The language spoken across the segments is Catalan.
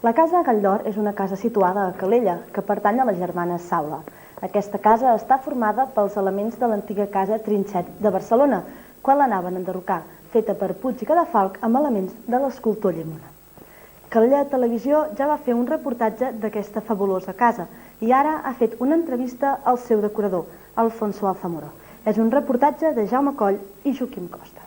La casa Galldor és una casa situada a Calella, que pertany a les germanes Saula. Aquesta casa està formada pels elements de l'antiga casa Trinxet de Barcelona, quan l'anaven a enderrocar, feta per Puig i Cadafalch amb elements de l'escultor Llimona. Calella Televisió ja va fer un reportatge d'aquesta fabulosa casa i ara ha fet una entrevista al seu decorador, Alfonso Alzamora. És un reportatge de Jaume Coll i Joaquim Costa.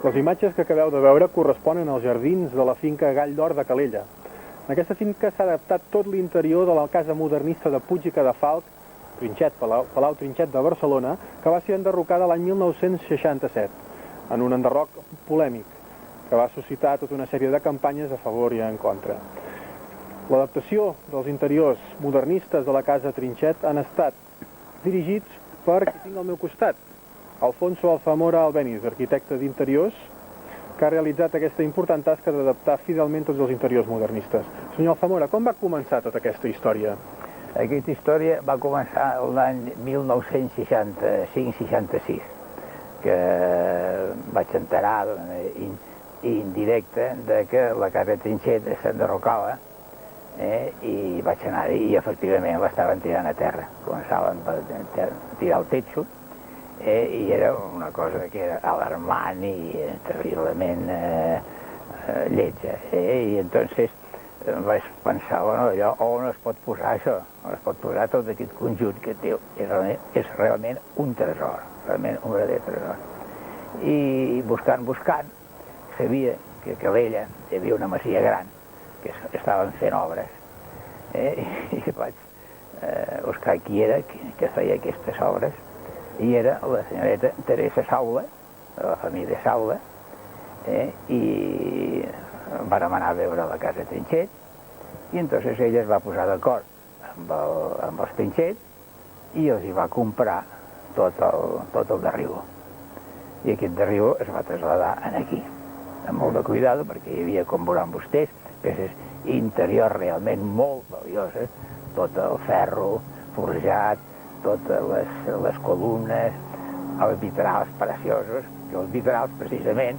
Les imatges que acabeu de veure corresponen als jardins de la finca Galldor de Calella. En aquesta finca s'ha adaptat tot l'interior de la casa modernista de Puig i Cadafalch, Palau Trinxet de Barcelona, que va ser enderrocada l'any 1967, en un enderroc polèmic, que va suscitar tota una sèrie de campanyes a favor i en contra. L'adaptació dels interiors modernistes de la casa Trinxet han estat dirigits per qui tinc al meu costat, Alfonso Alzamora Albéniz, arquitecte d'interiors, que ha realitzat aquesta important tasca d'adaptar fidelment tots els interiors modernistes. Senyor Alzamora, com va començar tota aquesta història? Aquesta història va començar l'any 1965-66, que vaig enterar indirecte de que la casa Trinxet s'enderrocava i vaig anar-hi i efectivament l'estaven tirant a terra. Començaven per tirar el techo i era una cosa que era alarmant i terriblement lletja. I entonces vaig pensar, bueno, allò on es pot posar això? On es pot posar tot aquest conjunt que té? És realment un tresor, realment un verdader tresor. I buscant, sabia que a Calella hi havia una masia gran, que estaven fent obres, i vaig buscar qui era que feia aquestes obres, i era la senyoreta Teresa Saula, de la família Saula, i vàrem anar a veure la casa Trinxet, i entonces ella es va posar d'acord amb els Trinxet i els hi va comprar tot el derribo. I aquest derribo es va traslladar aquí. amb molt de cuidado, perquè hi havia, com veuran vostès, peces interiors realment molt valioses, tot el ferro forjat, totes les columnes, els vitrals preciosos, que els vitrals, precisament,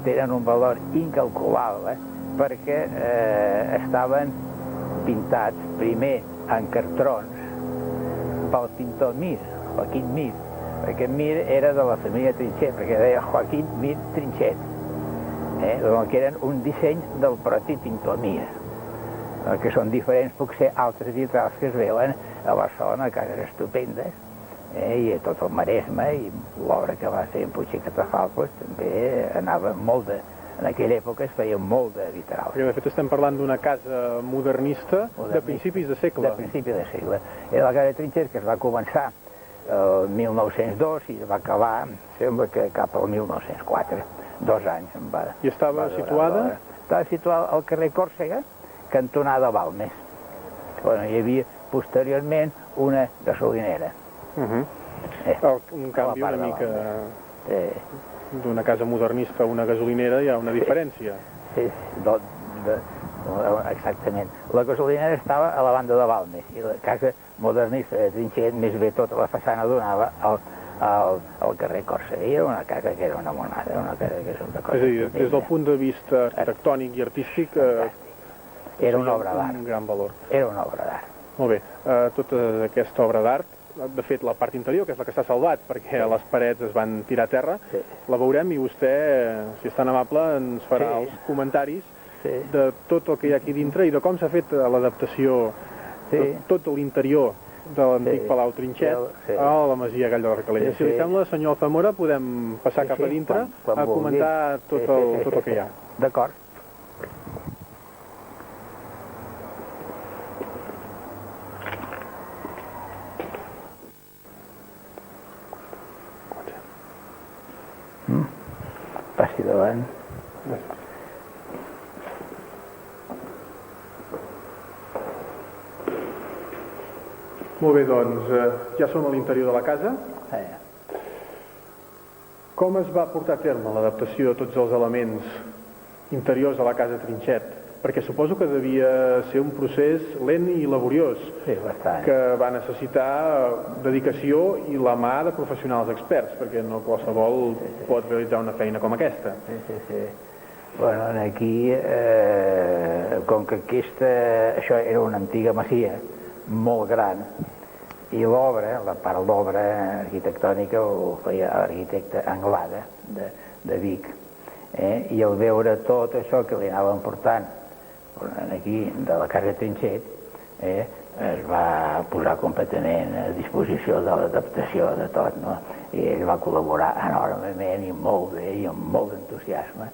tenen un valor incalculable perquè estaven pintats primer en cartrons pel pintor Mir, Joaquín Mir. Aquest Mir era de la família Trinxet, perquè deia Joaquín Mir Trinxet, que eren un disseny del propi pintor Mir, que són diferents, potser, altres vitrals que es veuen a Barcelona, cases estupendes, i a tot el Maresme, i l'obra que va fer en Puig i Catafalç també anava molt de... En aquella època es feia molt de vitrals. Perquè de fet estem parlant d'una casa modernista de principis de segle. De principis de segle. Era la casa de Trinxet, que es va començar el 1902 i va acabar, sembla que cap al 1904. 2 anys. I estava situada? Estava situada al carrer Còrsega, cantonada Balmes. Bueno, hi havia posteriorment una gasolinera. Un canvi una mica d'una casa modernista a una gasolinera hi ha una diferència. Sí, exactament. La gasolinera estava a la banda de Balmes i la casa modernista de Trinxet més bé tota la façana donava al carrer Còrsega. I era una casa que era una monada, una casa que és una cosa... És a dir, des del punt de vista arquitectònic i artístic era una obra d'art. Un gran valor. Era una obra d'art. Molt bé, tota aquesta obra d'art, de fet la part interior, que és la que s'ha salvat, perquè les parets es van tirar a terra, la veurem i vostè, si és tan amable, ens farà els comentaris de tot el que hi ha aquí dintre i de com s'ha fet l'adaptació de tot l'interior de l'antic Palau Trinxet a la masia Gall d'Or de Calella. Si li sembla, senyor Zamora, podem passar cap a dintre a comentar tot el que hi ha. D'acord. Passi davant. Molt bé, doncs, ja som a l'interior de la casa. Com es va portar a terme l'adaptació de tots els elements interiors de la casa Trinxet? Perquè suposo que devia ser un procés lent i laboriós, que va necessitar dedicació i la mà de professionals experts, perquè no qualsevol pot realitzar una feina com aquesta. Sí. Bueno, aquí, com que això era una antiga masia molt gran, i l'obra, la part d'obra arquitectònica ho feia l'arquitecte Anglada de Vic, i al veure tot això que li anaven portant aquí de la casa Trinxet, es va posar completament a disposició de l'adaptació de tot, no? I ell va col·laborar enormement i molt bé i amb molt d'entusiasme,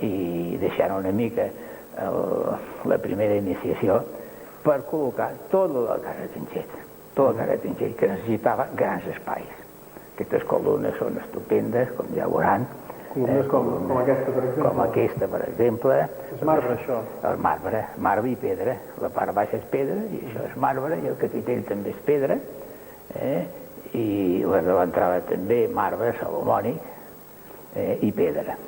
i deixant una mica la primera iniciació per col·locar tota la casa Trinxet, que necessitava grans espais. Aquestes columnes són estupendes, com ja veuran. Columnes com aquesta, per exemple? Com aquesta, per exemple. És marbre, això? És marbre i pedra. La part baixa és pedra, i això és marbre, i el capitell també és pedra, i la de l'entrada també, marbre, salomònic, i pedra.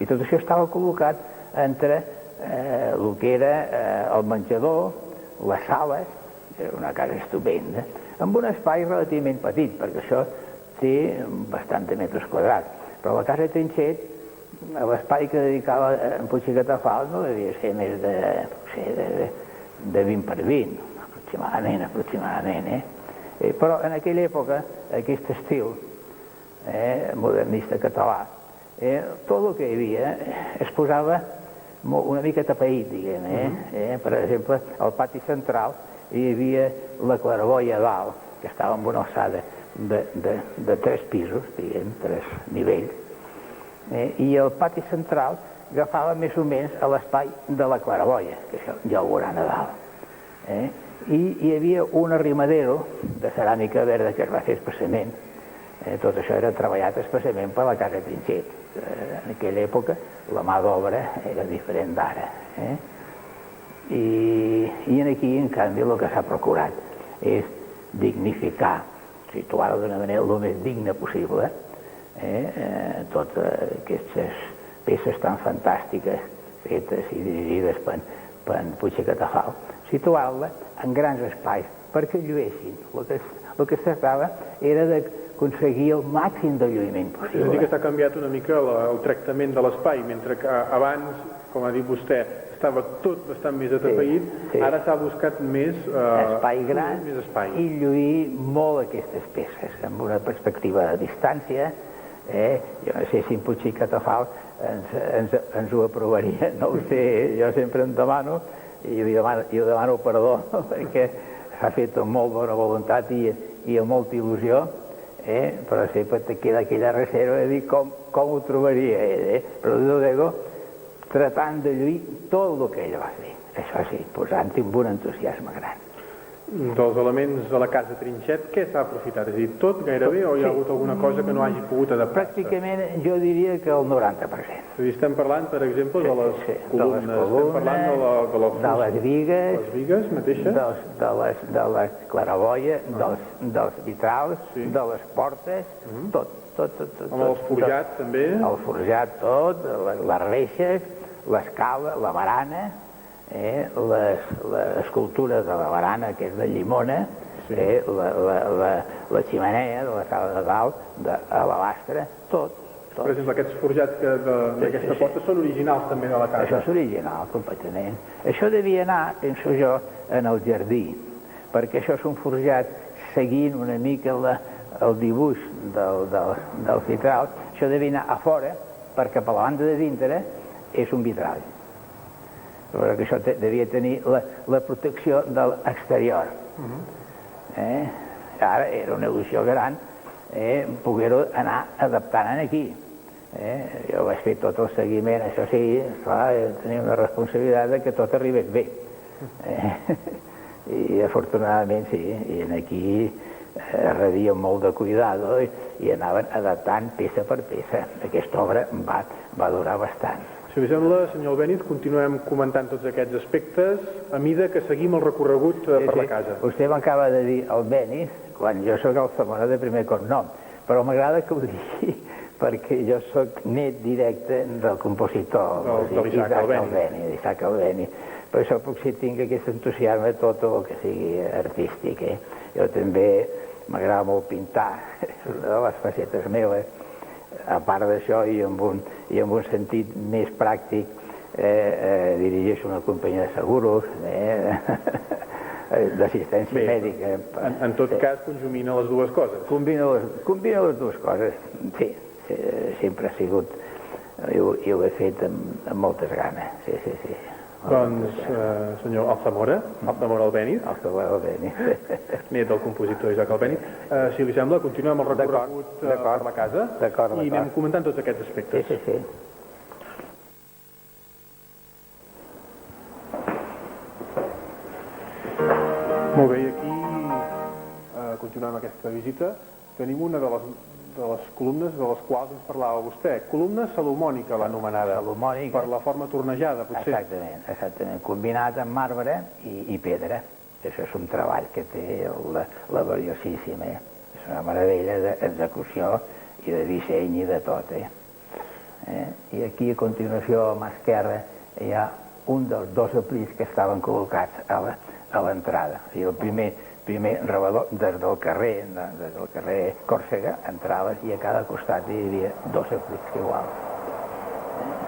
I tot això estava col·locat entre el que era el menjador, les sales, era una casa estupenda, amb un espai relativament petit, perquè això té bastants metres quadrats. Però la casa Trinxet, l'espai que dedicava en Puig i Catafalç no devia ser més de 20 per 20, aproximadament. Però en aquella època, aquest estil modernista català, tot el que hi havia es posava una mica tapaït, diguem. Per exemple, al pati central hi havia la claraboia a dalt, que estava en una alçada de 3 pisos, diguem, 3 nivells, i el pati central agafava més o menys a l'espai de la claraboia, que això ja ho veuran a dalt. I hi havia un arrimadero de ceràmica verda que es va fer expressament. Tot això era treballat expressament per la casa Trinxet. En aquella època la mà d'obra era diferent d'ara. I aquí, en canvi, el que s'ha procurat és dignificar, situar-ho d'una manera el més digna possible, tots aquests peces tan fantàstiques fetes i dirigides per Puig i Catafalc, situar-la en grans espais perquè lluessin. El que es tractava era d'aconseguir el màxim de lluïment És a dir, possible. que s'ha canviat una mica el tractament de l'espai, mentre que abans, com ha dit vostè, estava tot bastant més atapeït, sí. ara s'ha buscat més Espai gran més espai. i lluir molt aquestes peces amb una perspectiva de distància. Jo no sé si en Puig i Catafalc ens ho aprovaria, no ho sé, jo sempre em demano i li demano perdó perquè s'ha fet amb molt bona voluntat i amb molta il·lusió, però sempre te queda aquella reserva de dir com ho trobaria ell, però de luego tratant de lluir tot el que ell va fer, això sí, posant-hi amb un entusiasme gran. Dels elements de la casa Trinxet, què s'ha aprofitat? És a dir, tot gairebé, o hi ha hagut alguna cosa que no hagi pogut adaptar-se? Pràcticament jo diria que el 90%. És a dir, estem parlant, per exemple, de les columnes, de les estem parlant de les bigues, les bigues mateixes, de les claraboies, dels vitrals, Sí. de les portes, tot. amb els forjats també. El forjat tot, les reixes, l'escala, la barana, l'escultura de la barana, que és de llimona, Sí. la xemeneia de la sala de dalt, d'alabastre, tot. Per exemple, aquests forjats d'aquesta porta són originals també de la casa. Això és original, completament. Això devia anar, penso jo, en el jardí, perquè això és un forjat seguint una mica el dibuix del vitral. Això devia anar a fora, perquè per la banda de dintre és un vitral. Però que això devia tenir la protecció de l'exterior. Ara era una il·lusió gran poder-ho anar adaptant aquí. Jo vaig fer tot el seguiment, això sí, clar, tenia una responsabilitat que tot arribés bé. I afortunadament sí, i aquí rebien molt de cuidado i anaven adaptant peça per peça. Aquesta obra va durar bastant. Si us sembla, senyor Albéniz, continuem comentant tots aquests aspectes a mida que seguim el recorregut per la casa. Vostè m'acaba de dir Albéniz, quan jo sóc Alsamora de primer cognom, però m'agrada que ho digui perquè jo sóc net directe del compositor, Isaac Albéniz. Per això potser tinc aquest entusiasme tot el que sigui artístic. Jo també m'agrada molt pintar les facetes meves. A part d'això, i amb un sentit més pràctic, dirigeixo una companyia de seguros, d'assistència mèdica. En tot cas, conjumina les dues coses. Combino les dues coses, sí. Sempre ha sigut, i ho he fet amb moltes ganes, sí. Doncs, senyor Alsamora Albéniz, net del compositor Isaac Albéniz, si li sembla, continuem el recorregut per la casa i anem comentant tots aquests aspectes. Sí. Molt bé, i aquí continuem aquesta visita. Tenim una de les columnes de les quals ens parlava vostè. Columna salomònica, l'anomenada. Salomònica. Per la forma tornejada, potser. Exactament. Combinat amb marbre i pedra. Això és un treball que té la valiosíssima. És una meravella d'execució i de disseny i de tot. I aquí, a continuació, a mà esquerra, hi ha un dels dos aplits que estaven col·locats a l'entrada. I el primer rebedor des del carrer Còrsega, entraves i a cada costat hi havia dos aplits iguals.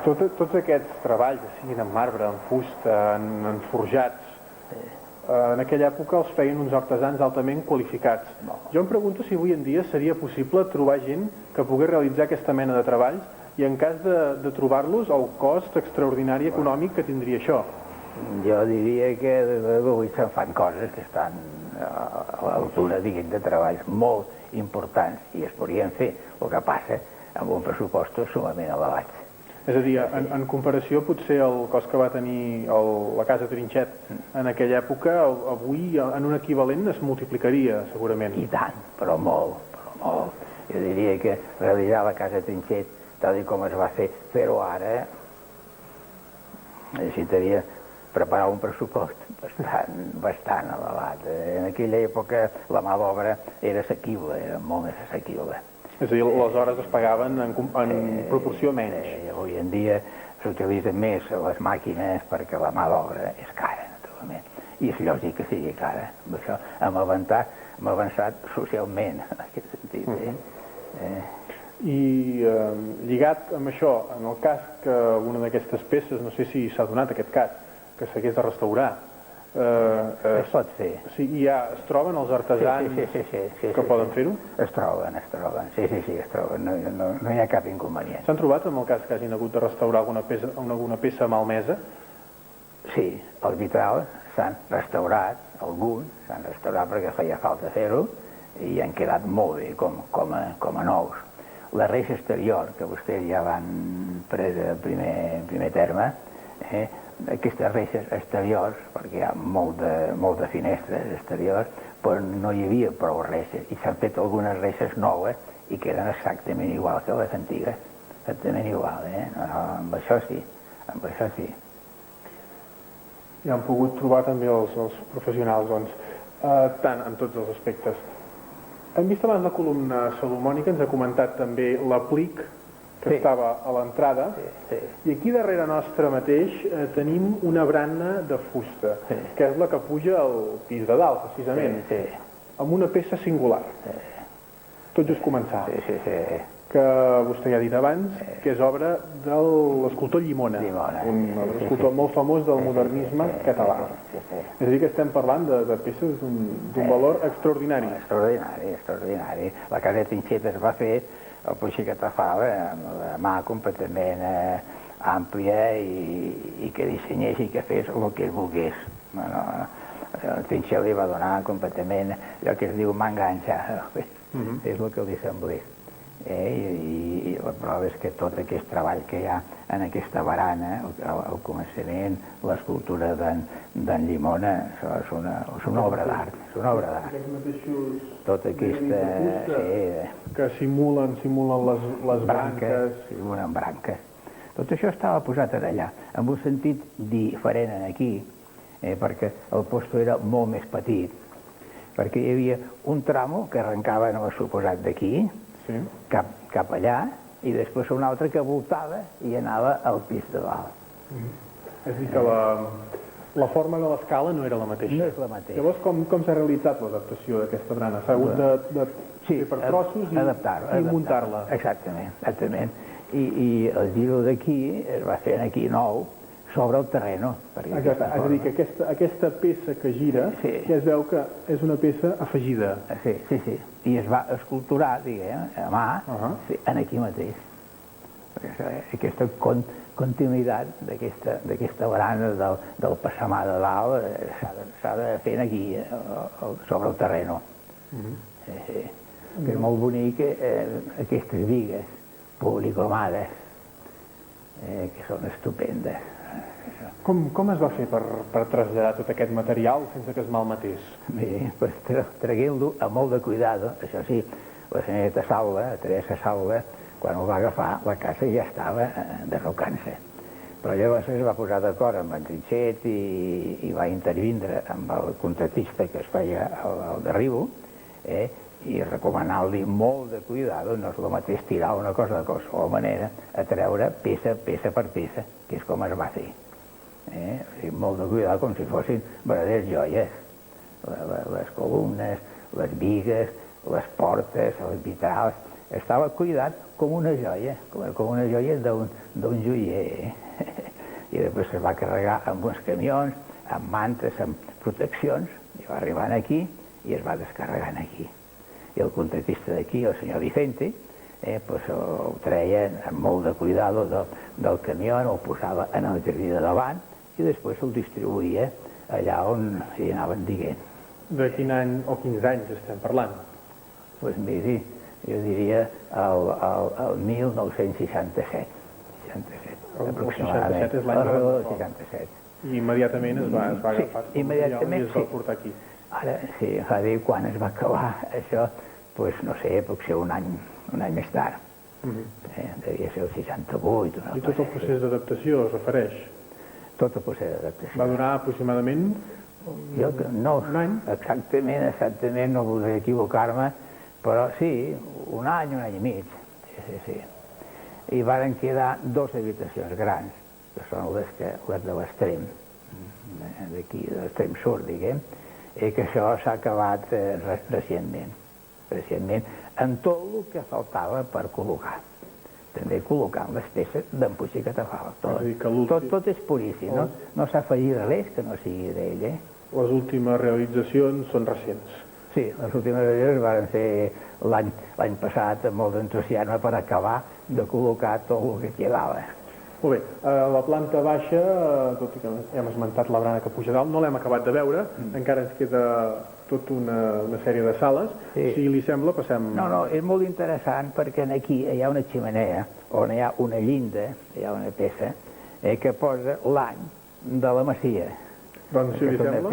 Tots aquests treballs, siguin en marbre, en fusta, en forjats, en aquella època els feien uns artesans altament qualificats. Jo em pregunto si avui en dia seria possible trobar gent que pogués realitzar aquesta mena de treballs i en cas de trobar-los el cost extraordinari econòmic que tindria això. Jo diria que avui se'n fan coses que estan a l'altura, diguem, de treballs molt importants i es podrien fer, el que passa amb un pressupost sumament elevat. És a dir, en comparació, potser el cost que va tenir la casa Trinxet en aquella època, avui en un equivalent es multiplicaria, segurament. I tant, però molt. Jo diria que realitzar la casa Trinxet, tal com es va fer-ho ara, necessitaria preparar un pressupost bastant elevat. En aquella època la mà d'obra era assequible, era molt més assequible. És a dir, les hores es pagaven en proporció menys. Avui en dia s'utilitzen més les màquines perquè la mà d'obra és cara, naturalment. I és lògic que sigui cara. Amb això hem avançat socialment, en aquest sentit. I lligat amb això, en el cas que una d'aquestes peces, no sé si s'ha donat aquest cas, que s'hagués de restaurar, es pot fer. Sí, es troben els artesans que poden fer-ho? Es troben. Sí, es troben. No hi ha cap inconvenient. S'han trobat en el cas que hagin hagut de restaurar alguna peça malmesa? Sí, els vitrals s'han restaurat, alguns s'han restaurat perquè feia falta fer-ho, i han quedat molt bé, com a nous. La reixa exterior, que vostès ja van prendre el primer terme, aquestes reixes exteriors, perquè hi ha molt de finestres exteriors, però no hi havia prou reixes, i s'han fet algunes reixes noves i queden exactament igual que les antigues, exactament igual, amb això sí. I han pogut trobar també els professionals, doncs, tant en tots els aspectes. Hem vist abans la columna salomònica, ens ha comentat també l'aplic que estava a l'entrada, i aquí darrere nostre mateix tenim una barana de fusta, que és la que puja al pis de dalt, precisament, amb una peça singular. Tot just començar. Que vostè ja ha dit abans, que és obra de l'escultor Llimona, un escultor molt famós del modernisme català. És a dir, que estem parlant de peces d'un valor extraordinari. Extraordinari. La casa de Trinxet es va fer el Puig i Catafalç amb la mà completament àmplia i que dissenyés i que fes el que es volgués. El Trinxet li va donar completament allò que es diu mà enganxada, és el que li semblés. I la prova és que tot aquest treball que hi ha en aquesta barana, al començament, l'escultura d'en Llimona, és una obra d'art, Aquests mateixos Tota aquesta... que simulen les branques. Simulen branques. Tot això estava posat allà, amb un sentit diferent aquí, perquè el posto era molt més petit, perquè hi havia un tramo que arrencava, no m'ha suposat, d'aquí, cap allà, i després un altre que voltava i anava al pis de dalt. És a dir, que la forma de l'escala no era la mateixa. No és la mateixa. Llavors, com s'ha realitzat l'adaptació d'aquesta barana? S'ha hagut de fer per trossos i muntar-la? Exactament. I el giro d'aquí es va fer aquí nou, sobre el terreno. És a dir, que aquesta peça que gira ja es veu que és una peça afegida. Sí. I es va esculturar, diguem, a mà, en aquí mateix. Aquesta continuïtat d'aquesta barana del passamà de dalt s'ha de fer aquí, sobre el terreno. Que és molt bonic aquestes bigues policromades, que són estupendes. Com es va fer per traslladar tot aquest material sense que es malmetés? Bé, traguent-lo amb molt de cuidado. Això sí, la senyoreta Salva, Teresa Salva, quan ho va agafar, la casa ja estava derrocant-se. Però llavors es va posar d'acord amb en Trinxet i va intervindre amb el contratista que es feia al derribo, i recomanar-li molt de cuidado, no és el mateix tirar una cosa de qualsevol manera, a treure peça per peça, que és com es va fer. Molt de cuidado, com si fossin verdaderes joies. Les columnes, les bigues, les portes, els vitrals, estava cuidat com una joia, com una joia d'un joier. I després es va carregar amb uns camions, amb mantes, amb proteccions, i va arribar aquí i es va descarregar aquí. I el contratista d'aquí, el senyor Vicente, ho treia amb molt de cuidado del camió, el posava en el jardí de davant i després el distribuïa allà on hi anaven dient. De quin any o quins anys estem parlant? Doncs miri, jo diria el 1967. El 67 és l'any del 67. I immediatament es va agafar i es va portar aquí. Ara, sí, fa dir quan es va acabar això, doncs no sé, potser un any més tard. Devia ser el 68. I tot el procés d'adaptació es refereix? Tot el procés d'adaptació. Va durar aproximadament un any? Exactament, no voldré equivocar-me, Però sí, un any i mig, sí. I varen quedar 2 habitacions grans, que són les de l'extrem, d'aquí, de l'extrem sud, diguem, i que això s'ha acabat recentment, amb tot el que faltava per col·locar. També col·locant les peces d'en Puig i Catafalc. Tot és puríssim, no s'ha afegit res que no sigui d'ell. Les últimes realitzacions són recents. Sí, les últimes realitzacions van ser l'any passat amb molt d'entusiasme per acabar de col·locar tot el que quedava. Molt bé, a la planta baixa, tot i que hem esmentat la barana que puja dalt, no l'hem acabat de veure, encara ens queda tota una sèrie de sales. Si li sembla, passem... No, és molt interessant perquè aquí hi ha una xemeneia on hi ha una llinda, hi ha una peça, que posa l'any de la masia. Doncs, si li sembla,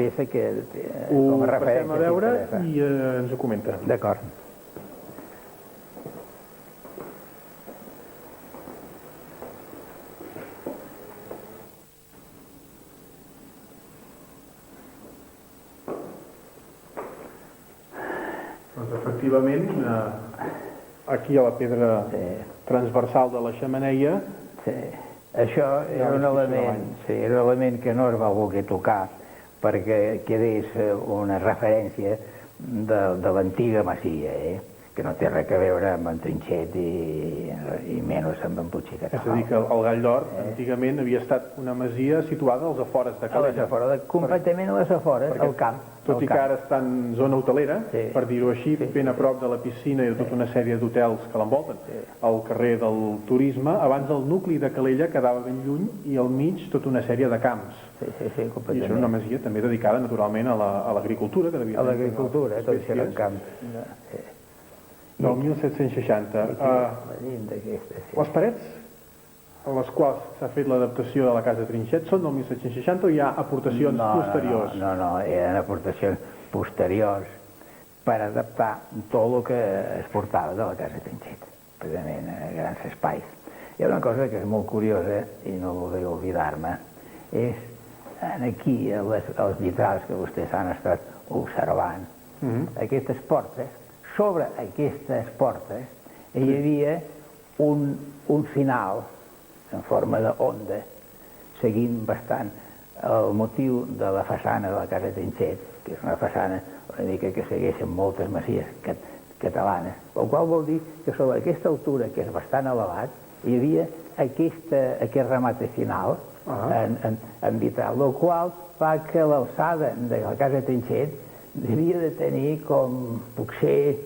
ho passem a veure i ens ho comenta. D'acord. Doncs, efectivament, aquí a la pedra transversal de la xemeneia... Això era un element que no es va voler tocar perquè quedés una referència de l'antiga masia, que no té res a veure amb en Trinxet i menys amb en Puig i Catafalc. És a dir, que el Gall d'Or antigament havia estat una masia situada als afores de Calella. Completament a les afores, al camp. Tot i que ara està en zona hotelera, per dir-ho així, ben a prop de la piscina i de tota una sèrie d'hotels que l'envolten. Al carrer del Turisme, abans el nucli de Calella quedava ben lluny i al mig tota una sèrie de camps. Sí, completament. I això era una masia també dedicada, naturalment, a l'agricultura. A l'agricultura, tot això era en camp. Del 1760. Les parets a les quals s'ha fet l'adaptació de la casa Trinxet són del 1760 o hi ha aportacions posteriors? No, eren aportacions posteriors per adaptar tot el que es portava de la casa Trinxet, precisament a grans espais. Hi ha una cosa que és molt curiosa i no voldria oblidar-me, és aquí, els vitrals que vostès han estat observant, aquestes portes, sobre aquestes portes hi havia un final en forma d'onda, seguint bastant el motiu de la façana de la casa Trinxet, que és una façana una mica que segueixen moltes masies catalanes, el qual vol dir que sobre aquesta altura, que és bastant elevat, hi havia aquest remate final en vitral, el qual fa que l'alçada de la casa Trinxet devia de tenir com, potser,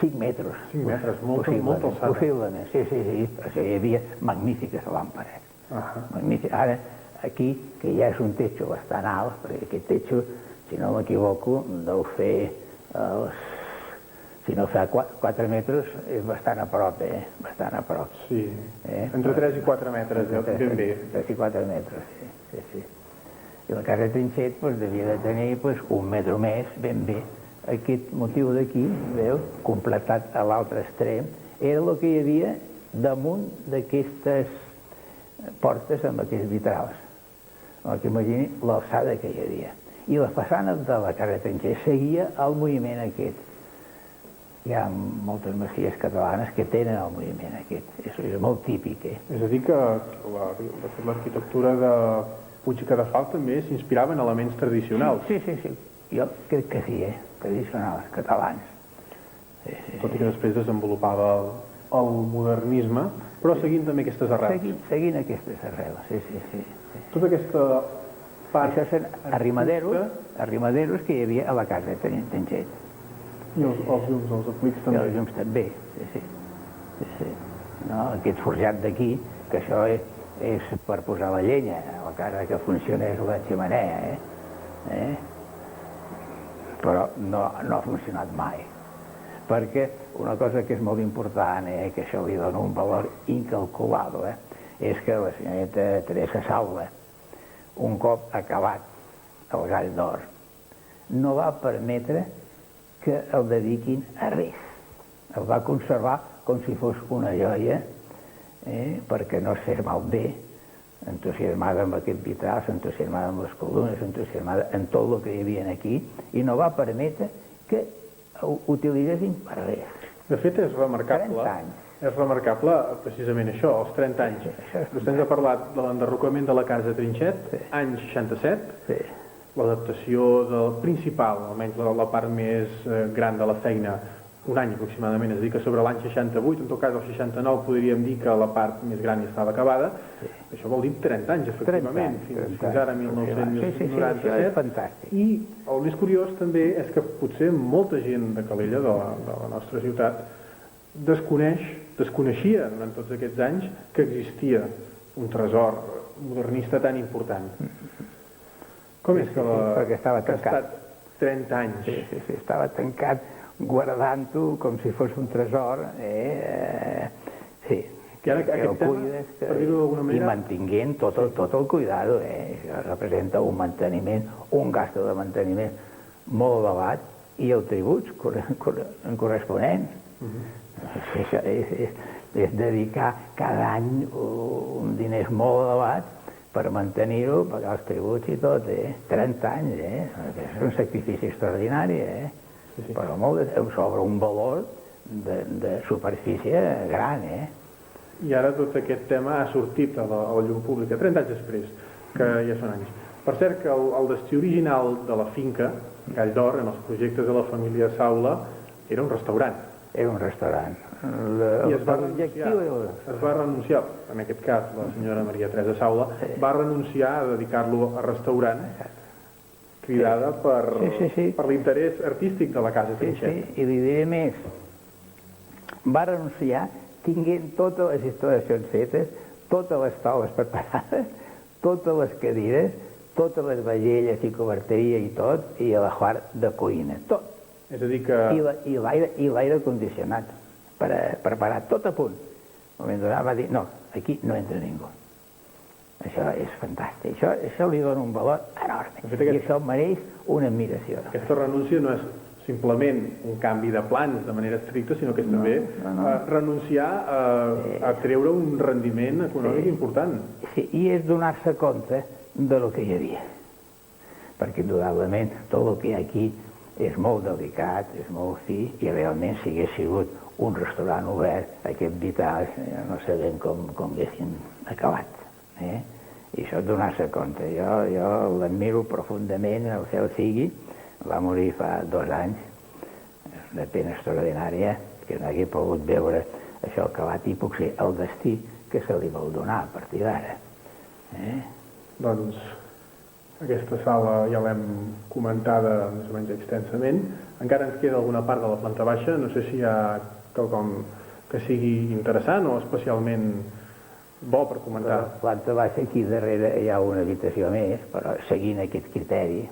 5 metres. 5 metres, molt alçada. Possiblement, sí. Hi havia magnífiques làmpades. Ara, aquí, que ja és un techo bastant alt, perquè aquest techo, si no m'equivoco, deu fer, si no fa 4 metres, és bastant a prop, bastant a prop. Sí, entre 3 i 4 metres, ben bé. 3 i 4 metres, sí. I la casa Trinxet devia de tenir 1 metre més, ben bé. Aquest motiu d'aquí, veu, completat a l'altre extrem, era el que hi havia damunt d'aquestes portes amb aquests vitrals. Que imagini l'alçada que hi havia. I la façana de la casa Trinxet seguia el moviment aquest. Hi ha moltes masies catalanes que tenen el moviment aquest. És molt típic, És a dir, que l'arquitectura de Puig i Cadafalc també s'inspirava en elements tradicionals. Sí. Jo crec que sí, tradicionals, catalans. Tot i que després desenvolupava el modernisme, però seguint també aquestes arrels. Seguint aquestes arrels, sí. Tota aquesta part... Això són arrimaderos que hi havia a la casa de Trinxet. I els llums, els aplics també. I els llums també, sí. Aquest forjat d'aquí, que això és per posar la llenya, a la casa que funcionés la xemeneia, però no ha funcionat mai. Perquè una cosa que és molt important, que això li dona un valor incalculable, és que la senyoreta Teresa Saula, un cop acabat el Gall d'Or, no va permetre que el dediquin a res. El va conservar com si fos una joia, perquè no es fes malbé, entusiasmada amb aquest vitral, entusiasmada amb les columnes, entusiasmada en tot el que hi havia aquí, i no va permetre que utilitzessin per res. De fet, és 30 anys. remarcable precisament això, els 30 anys. Vostè ens ha parlat de l'enderrocament de la casa Trinxet, any 67, Sí. l'adaptació del principal, almenys la part més gran de la feina, un any aproximadament, és a dir, que sobre l'any 68, en tot cas el 69, podríem dir que la part més gran ja estava acabada. Això vol dir 30 anys, efectivament, fins ara, 1997. Sí, això és fantàstic. I el més curiós també és que potser molta gent de Calella, de la nostra ciutat, desconeixia durant tots aquests anys que existia un tresor modernista tan important. Com és que perquè estava ha estat 30 anys? Sí, estava tancat guardant-ho com si fos un tresor, sí, I ara que el aquest tema, cuides per dir-ho d'alguna i manera, mantinguent tot el cuidado, això representa un manteniment, un gasto de manteniment molt elevat i el tributs corresponents. Això és dedicar cada any un diners molt elevat per mantenir-ho, pagar els tributs i tot, 30 anys, és un sacrifici extraordinari, però sobre un valor de superfície gran, I ara tot aquest tema ha sortit a la llum pública, 30 anys després, que ja són anys. Per cert, que el destí original de la finca, Gall d'Or, en els projectes de la família Saula, era un restaurant. Era un restaurant. I es va renunciar, en aquest cas la senyora Maria Teresa Saula, va renunciar a dedicar-lo a restaurant, cridada per l'interès artístic de la casa Trinxet. Sí, i li diré més. Va renunciar tinguent totes les instal·lacions fetes, totes les taules preparades, totes les cadires, totes les vellelles i coberteria i tot, i a la part de cuina, tot. És a dir que... I l'aire condicionat, preparat, tot a punt. Al moment donat va dir, no, aquí no entra ningú. Això és fantàstic, això li dona un valor enorme, i això mereix una admiració. Aquesta renúncia no és simplement un canvi de plans de manera estricta, sinó que és també renunciar a treure un rendiment econòmic important. Sí, i és donar-se compte de lo que hi havia. Perquè, indudablement, tot el que hi ha aquí és molt delicat, és molt fi, i realment si hagués sigut un restaurant obert, aquests vitrals no sabem com haguessin acabat. I això és donar-se compte. Jo l'admiro profundament, el cel sigui, va morir fa 2 anys, una pena extraordinària, que no hagi pogut veure això acabat i potser el destí que se li vol donar a partir d'ara. Doncs aquesta sala ja l'hem comentada més o menys extensament. Encara ens queda alguna part de la planta baixa, no sé si hi ha quelcom que sigui interessant o especialment bo per comentar. A la planta baixa, aquí darrere hi ha una habitació més, però seguint aquest criteri.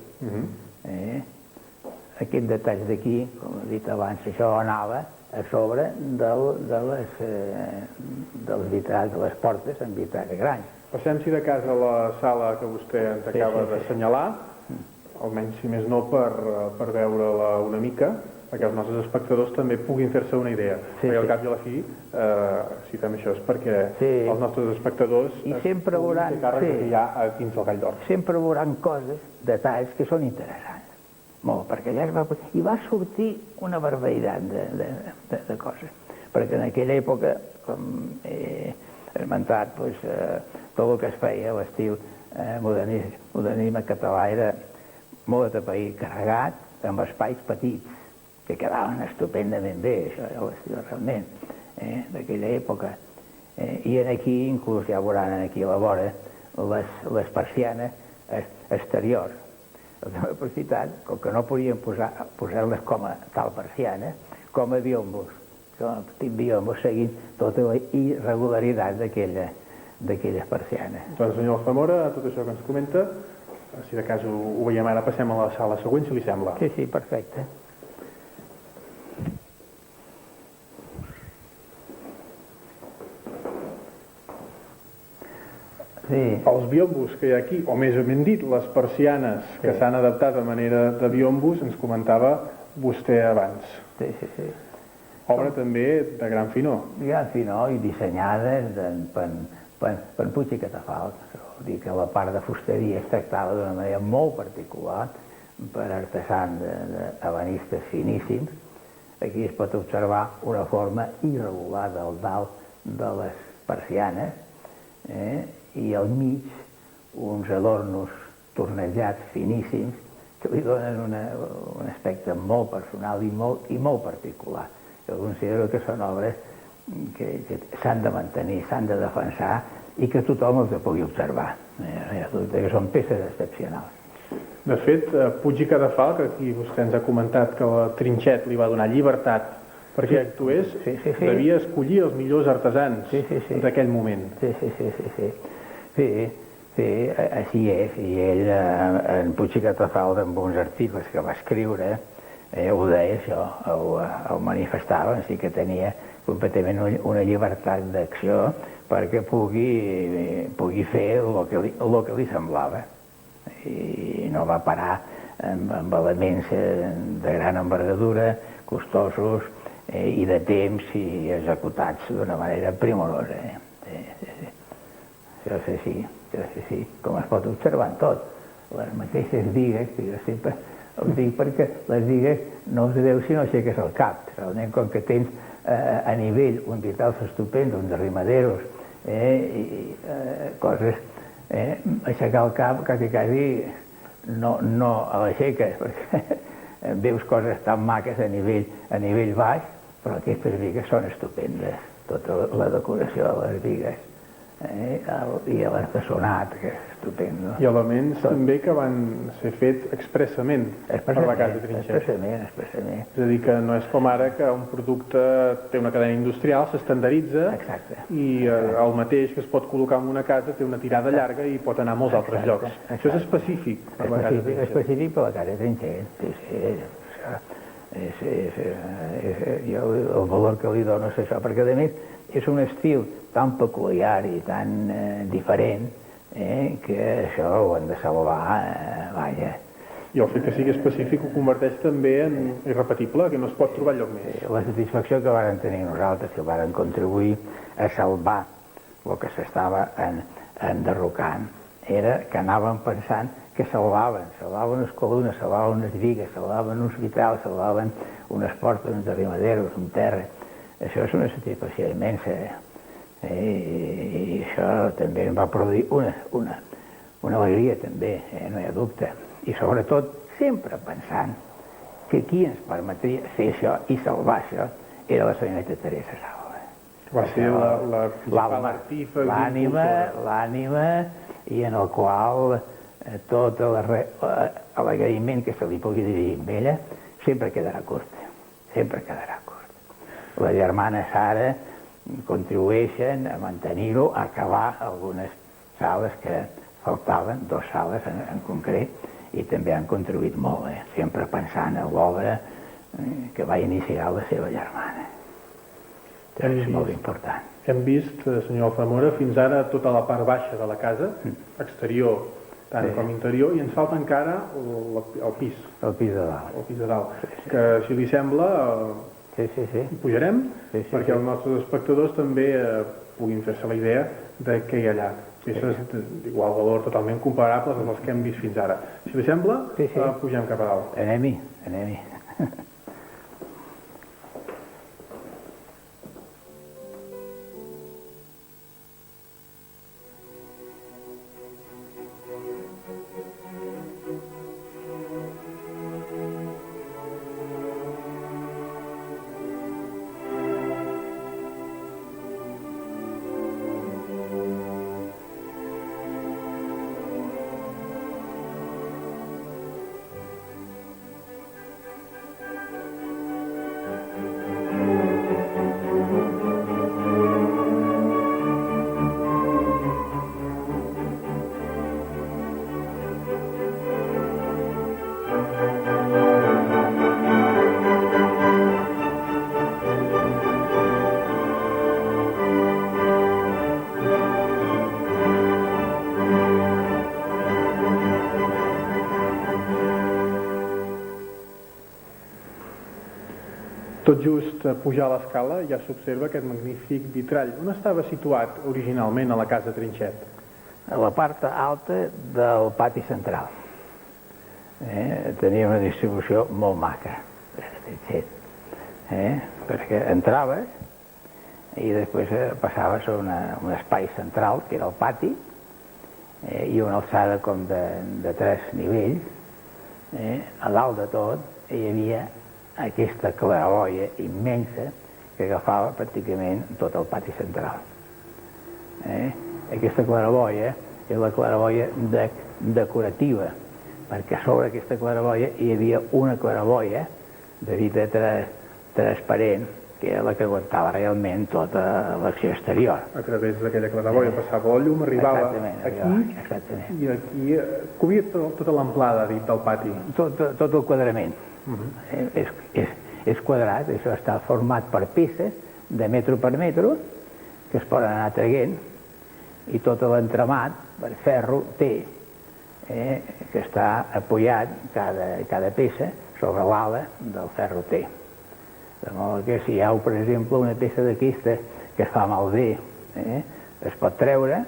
Aquest detall d'aquí, com he dit abans, això anava a sobre dels vitralls de les portes amb vitralls grans. Passem, si de cas, a la sala que vostè ens acaba d'assenyalar, almenys, si més no, per veure-la una mica, perquè els nostres espectadors també puguin fer-se una idea. Perquè al cap i a la fi, si fem això és perquè els nostres espectadors puguin fer càrrec que hi ha dins del Gall d'Or. Sempre veuran coses, detalls que són interessants. Molt, perquè allà va sortir una barbaritat de coses. Perquè en aquella època, com he esmentat, tot el que es feia, l'estil modernisme català era molt atapeït, carregat, amb espais petits, que quedaven estupendament bé, això era l'estil realment, d'aquella època. I aquí, inclús ja veuran aquí a la vora, les persianes exteriors. Els hem aprofitat, com que no podíem posar-les com a tal persiana, com a biombos. Com a petit biombos, seguint tota la irregularitat d'aquelles persianes. Doncs, senyor Zamora, tot això que ens comenta, si de cas ho veiem ara, passem a la sala següent, si li sembla. Sí, perfecte. Els biombos que hi ha aquí, o més ben dit, les persianes que s'han adaptat de manera de biombos, ens comentava vostè abans. Sí. Obra també de gran finor. Gran finor i dissenyades per Puig i Catafalc. Vol dir que la part de fusteria es tractava d'una manera molt particular per artesans ebanistes finíssims aquí es pot observar una forma irregular del dalt de les persianes, i al mig uns adornos tornejats finíssims que li donen un aspecte molt personal i molt particular. Jo considero que són obres que s'han de mantenir, s'han de defensar i que tothom els pugui observar. Que són peces excepcionals. De fet, Puig i Cadafalch, aquí vostè ens ha comentat que la Trinxet li va donar llibertat perquè actués, devia escollir els millors artesans d'aquell moment. Sí, així és. I ell, en Puig i Cadafalch, amb uns articles que va escriure, ho deia això, ho manifestava, així que tenia completament una llibertat d'acció perquè pugui fer el que li semblava. I no va parar amb elements de gran envergadura, costosos i de temps i executats d'una manera primorosa. Això sí, com es pot observar en tot. Les mateixes bigues, sempre els dic perquè les bigues no els veus si no aixeques el cap. Realment, com que tens a nivell uns vitals estupends, uns arrimaderos, coses, aixecar el cap quasi no l'aixeques, perquè veus coses tan maques a nivell baix, però aquestes bigues són estupendes, tota la decoració de les bigues i l'artesonat, que és estupendo. I elements també que van ser fets expressament per la casa Trinxet. Expressament. És a dir, que no és com ara que un producte té una cadena industrial, s'estandarditza i el mateix que es pot col·locar en una casa té una tirada llarga i pot anar a molts altres llocs. Això és específic per la casa Trinxet. Específic per la casa Trinxet, jo el valor que li dono és això, perquè a més és un estil tan peculiar i tan diferent que això ho hem de salvar, vaja. I el fet que sigui específic ho converteix també en irrepetible, que no es pot trobar enlloc més. La satisfacció que vàrem tenir nosaltres, que vàrem contribuir a salvar el que s'estava enderrocant, era que anàvem pensant que salvaven unes columnes, salvaven unes bigues, salvaven uns vitrals, salvaven unes portes, uns arrimaderos, un terra. Això és una satisfacció immensa, i això també em va produir una alegria també, no hi ha dubte. I sobretot sempre pensant que qui ens permetria fer això i salvar això era la senyoreta Teresa Salva. Va ser la principal artífex, l'ànima, i en el qual tot l'agraïment que se li pugui dirigir a ella sempre quedarà curt, sempre quedarà curt. Les germanes Sara contribueixen a mantenir-ho, a acabar algunes sales que faltaven, 2 sales en concret, i també han contribuït molt, sempre pensant en l'obra que va iniciar la seva germana. És molt important. Hem vist, senyor Alfamora, fins ara tota la part baixa de la casa, exterior tant com interior, i ens falta encara el pis. El pis de dalt. El pis de dalt. Que, si li sembla, pujarem, perquè els nostres espectadors també puguin fer-se la idea de què hi ha allà. Peces d'igual valor, totalment comparables amb els que hem vist fins ara. Si li sembla, pugem cap a dalt. Anem-hi. Tot just a pujar l'escala ja s'observa aquest magnífic vitrall. On estava situat originalment a la casa Trinxet? A la part alta del pati central. Tenia una distribució molt maca, Trinxet. perquè entraves i després passaves a un espai central, que era el pati, i una alçada com de 3 nivells. A dalt de tot hi havia aquesta claraboia immensa que agafava pràcticament tot el pati central. Aquesta claraboia és la claraboia decorativa, perquè sobre aquesta claraboia hi havia una claraboia de vidre transparent, que era la que aguantava realment tota l'acció exterior. A través d'aquella claraboia passava la llum, arribava aquí, i aquí cobria tota l'amplada dit del pati. Tot el quadrament. És quadrat, això està format per peces de metro per metro que es poden anar traient, i tot l'entramat per ferro té, que està apoyat cada peça sobre l'ala del ferro té. De modo que si hi ha, per exemple, una peça d'aquesta que es fa malbé, es pot treure,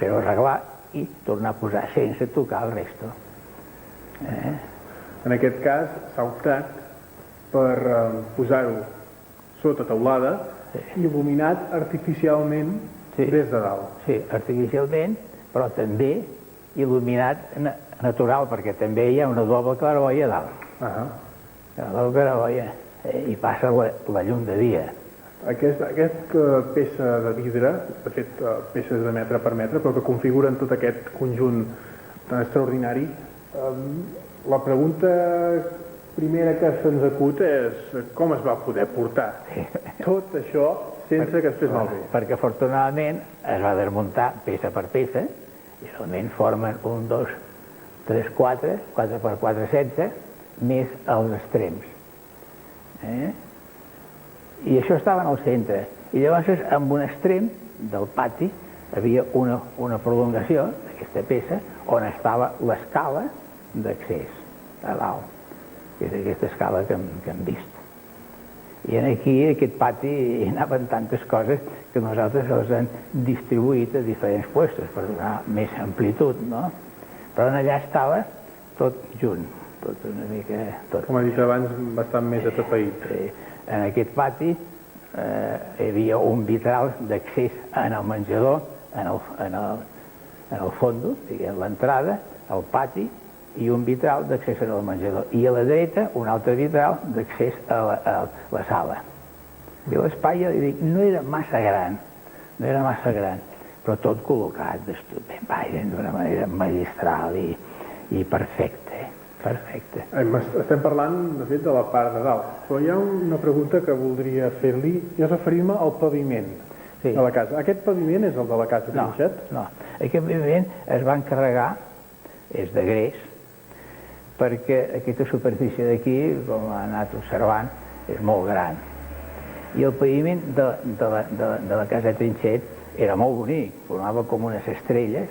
fer-ho arreglar i tornar a posar sense tocar el resto. En aquest cas s'ha optat per posar-ho sota teulada, il·luminat artificialment des de dalt. Sí, artificialment, però també il·luminat natural, perquè també hi ha una doble claraboia a dalt. La doble claraboia, i passa la llum de dia. Aquesta peça de vidre, de fet peces de metre per metre, però que configuren tot aquest conjunt tan extraordinari, la pregunta primera que se'ns acut és com es va poder portar tot això sense que es fes malbé. Perquè afortunadament es va desmuntar peça per peça, i realment formen 1, 2, 3, 4, 4 per 4, 16, més els extrems. I això estava en el centre. I llavors, amb un extrem del pati, havia una prolongació d'aquesta peça on estava l'escala d'accés a dalt, que és aquesta escala que hem vist. I aquí, en aquest pati, hi anaven tantes coses que nosaltres els hem distribuït a diferents puestos per donar més amplitud, no? Però allà estava tot junt, tot una mica... Com ha dit abans, bastant més atapeït. En aquest pati hi havia un vitral d'accés en el menjador, en el fondo, diguem, l'entrada, el pati, i un vitral d'accés al menjador. I a la dreta, un altre vitral d'accés a la sala. I l'espai, ja li dic, no era massa gran, però tot col·locat d'una manera magistral i perfecte. Estem parlant, de fet, de la part de dalt, però hi ha una pregunta que voldria fer-li, i és referir-me al paviment de la casa. Aquest paviment és el de la casa Trinxet? No, aquest paviment es va encarregar, és de gres, perquè aquesta superfície d'aquí, com ha anat observant, és molt gran. I el paviment de la casa Trinxet era molt bonic, formava com unes estrelles,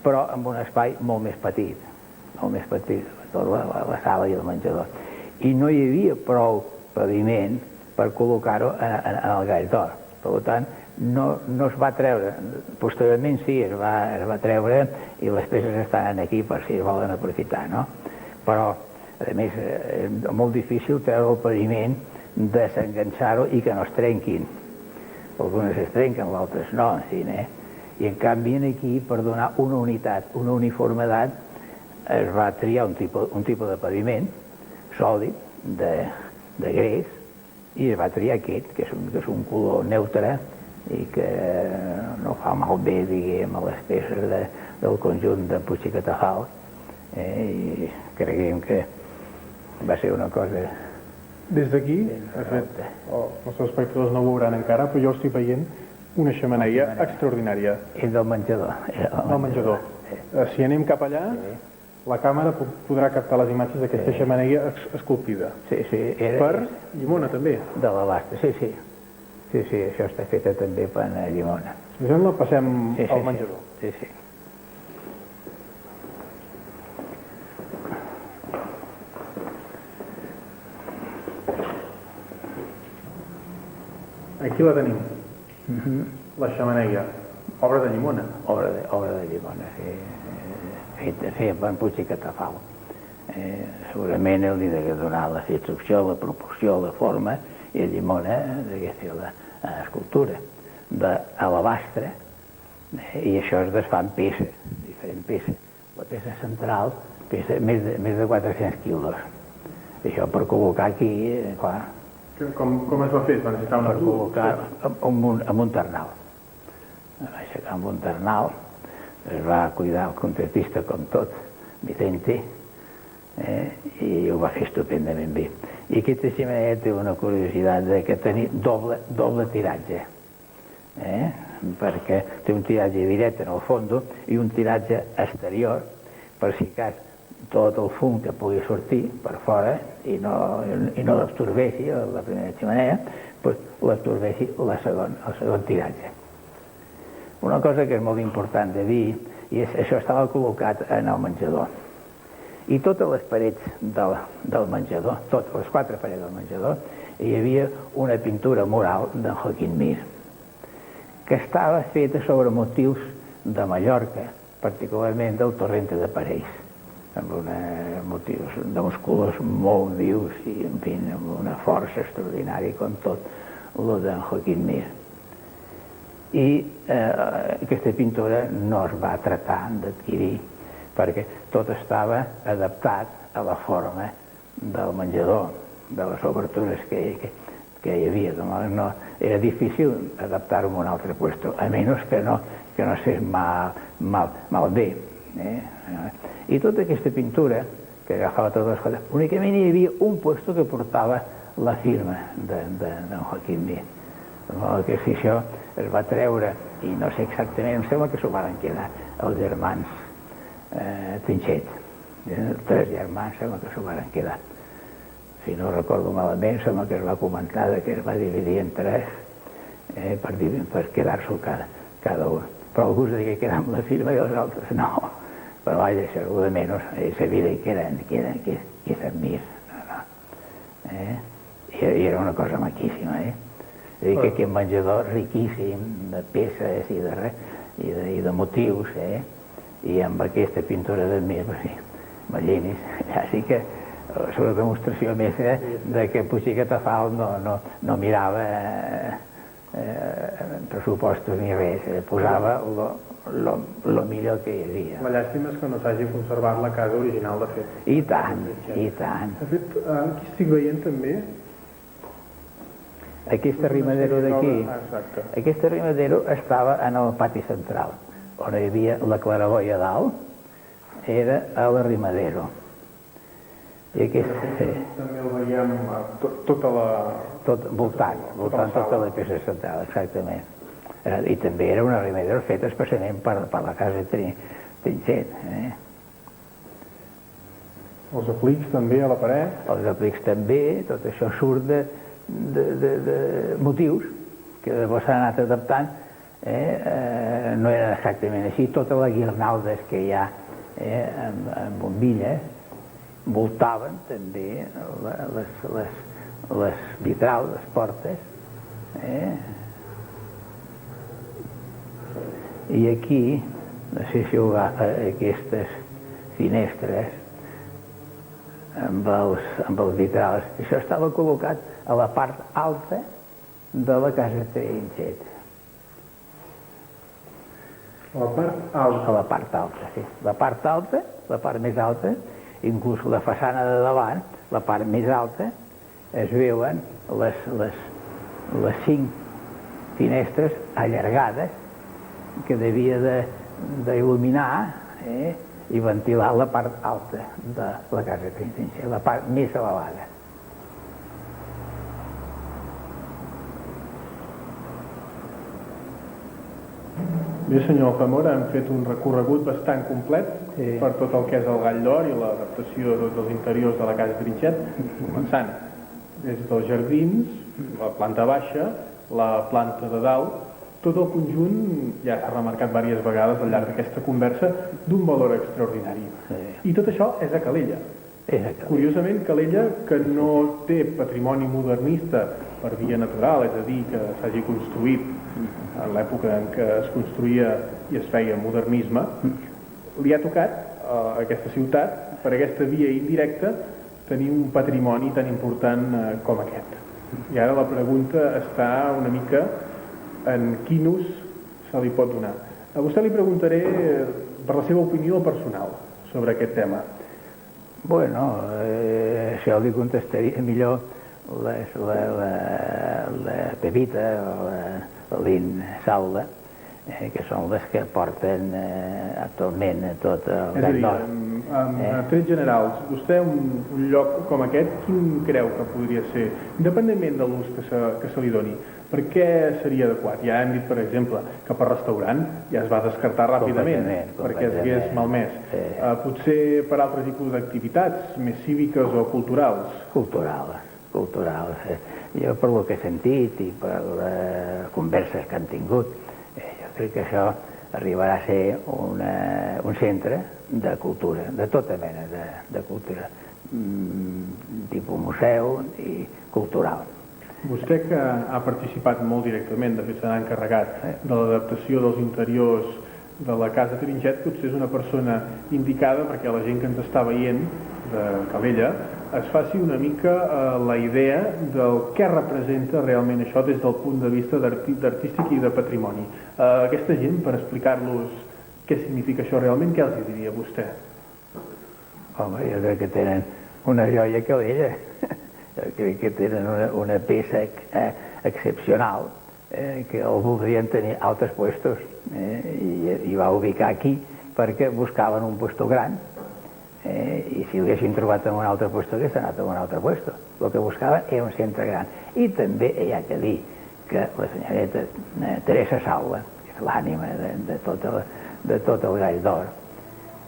però amb un espai molt més petit, tot la sala i el menjador. I no hi havia prou paviment per col·locar-ho en el gall d'or. Per tant, no es va treure. Posteriorment sí, es va treure, i les peces estan aquí per si es volen aprofitar, no? Però, a més, és molt difícil treure el paviment, desenganxar-ho i que no es trenquin. Algunes es trenquen, altres no, i en canvi aquí, per donar una unitat, una uniformitat, es va triar un tipus de paviment sòlid, de gres, i es va triar aquest, que és un color neutre i que no fa malbé, diguem, a les peces del conjunt de Puig i Catafalc, i creguem que va ser una cosa... Des d'aquí, de fet, els nostres espectadors no ho veuran encara, però jo estic veient una xemeneia extraordinària. És del menjador. Del menjador. Si anem cap allà, la càmera podrà captar les imatges d'aquesta xemeneia esculpida. Sí. Per llimona, també. De l'Alasta, sí. Sí, això està feta també per llimona. Si us sembla, passem al menjador. Sí. Aquí la tenim, la xemeneia, obra de llimona. Obra de llimona, sí, feta per Puig i Catafalc. Segurament ell li degué donar la instrucció, la proporció, la forma i la llimona degué fer l'escultura d'alabastre, i això es desfà en peces, diferents peces. La peça central pesa més de 400 quilos. Això per col·locar aquí, clar... Com es va fer? Es va necessitar una... Per col·locar amb un ternal. Es va aixecar amb un ternal, es va cuidar el contratista com tot, Vicente, i ho va fer estupendament bé. I aquesta xemeneia té una curiositat que tenir doble tiratge, perquè té un tiratge directe en el fons i un tiratge exterior, per si cas tot el fum que pugui sortir per fora i no l'absorbeixi la primera xemeneia, l'absorbeixi el segon tiratge. Una cosa que és molt important de dir, i això estava col·locat en el menjador. I totes les parets del menjador, totes les 4 parets del menjador, hi havia una pintura mural d'en Joaquim Mir, que estava feta sobre motius de Mallorca, particularment del Torrente de Parells, amb motius d'uns colors molt vius i, en fi, amb una força extraordinària, com tot el d'en Joaquim Mir. I aquesta pintura no es va tratar d'adquirir, perquè tot estava adaptat a la forma del menjador, de les obertures que hi havia. No, era difícil adaptar-ho a un altre lloc, a menys que no es fes malbé. I tota aquesta pintura, que agafava totes les coses, únicament hi havia un lloc que portava la firma d'en Joaquim Mir. Que si això es va treure, i no sé exactament, em sembla que s'ho van quedar els germans Trinxet, 3 germans sembla que s'ho van quedar. Si no recordo malament, sembla que es va comentar que es va dividir en 3 per quedar-s'ho cada un. Però algú es deia que era amb la firma i els altres no. Però vaja, això de menys, és evident que eren Mir. I era una cosa maquíssima, És a dir, que aquest menjador riquíssim de peces i de motius, i amb aquesta pintura de Mir, imaginis, així que és una demostració més de que Puig i Catafal no mirava pressupostos ni res, posava el millor que hi havia. La llàstima és que no s'hagi conservat la casa original, de fet. I tant, i tant. De fet, aquí estic veient també... Aquesta rimadero d'aquí, aquesta rimadero estava en el pati central, on hi havia la claraboia dalt, era a la rimadero. I també el veiem voltant tota la peça central, exactament. I també era una rimadero feta especialment per la casa Trinxet. Els aplics també a la paret? Els aplics també, tot això surt de motius que després s'han anat adaptant. No era exactament així. Totes les guirnaldes que hi ha amb bombilles voltaven també les vitrals, les portes. I aquí, no sé si ho agafa, aquestes finestres amb els vitrals, això estava col·locat a la part alta de la casa Trinxet. A la part alta? A la part alta, sí. La part alta, la part més alta, inclús la façana de davant, la part més alta, es veuen les 5 finestres allargades que devia d'il·luminar i ventilar la part alta de la casa Trinxet, la part més elevada. Bé, senyor Zamora, hem fet un recorregut bastant complet per tot el que és el Gall d'Or i l'adaptació de tots els interiors de la casa Trinxet, començant des dels jardins, la planta baixa, la planta de dalt, tot el conjunt, ja s'ha remarcat diverses vegades al llarg d'aquesta conversa, d'un valor extraordinari. I tot això és a Calella. Curiosament, Calella, que no té patrimoni modernista per via natural, és a dir, que s'hagi construït en l'època en què es construïa i es feia modernisme, li ha tocat a aquesta ciutat, per aquesta via indirecta, tenir un patrimoni tan important com aquest. I ara la pregunta està una mica en quin ús se li pot donar. A vostè li preguntaré per la seva opinió personal sobre aquest tema. Bueno, això li contestaria millor la Pepita o la Lin Saula, que són les que porten actualment tot el És a Gall dir, d'Or. en trets generals, vostè un lloc com aquest, quin creu que podria ser, independentment de l'ús que se li doni? Per què seria adequat? Ja hem dit, per exemple, que per restaurant ja es va descartar ràpidament perquè es hagués malmès. Potser per altres tipus d'activitats, més cíviques o culturals? Culturals. Jo per el que he sentit i per les converses que han tingut, jo crec que això arribarà a ser un centre de cultura, de tota mena de cultura, tipus museu i cultural. Vostè que ha participat molt directament, de fet se n'ha encarregat de l'adaptació dels interiors de la Casa Trinxet, potser és una persona indicada perquè la gent que ens està veient de Calella es faci una mica la idea del què representa realment això des del punt de vista d'artístic i de patrimoni. Aquesta gent, per explicar-los què significa això realment, què els diria vostè? Home, jo crec que tenen una joia a Calella. Jo crec que tenen una peça excepcional que el voldrien tenir a altres puestos i va ubicar aquí perquè buscaven un puesto gran i si l'haguessin trobat en un altre puesto hagués anat a un altre puesto. El que buscaven era un centre gran. I també hi ha que dir que la senyoreta Teresa Saula, que és l'ànima de tot el Gall d'Or,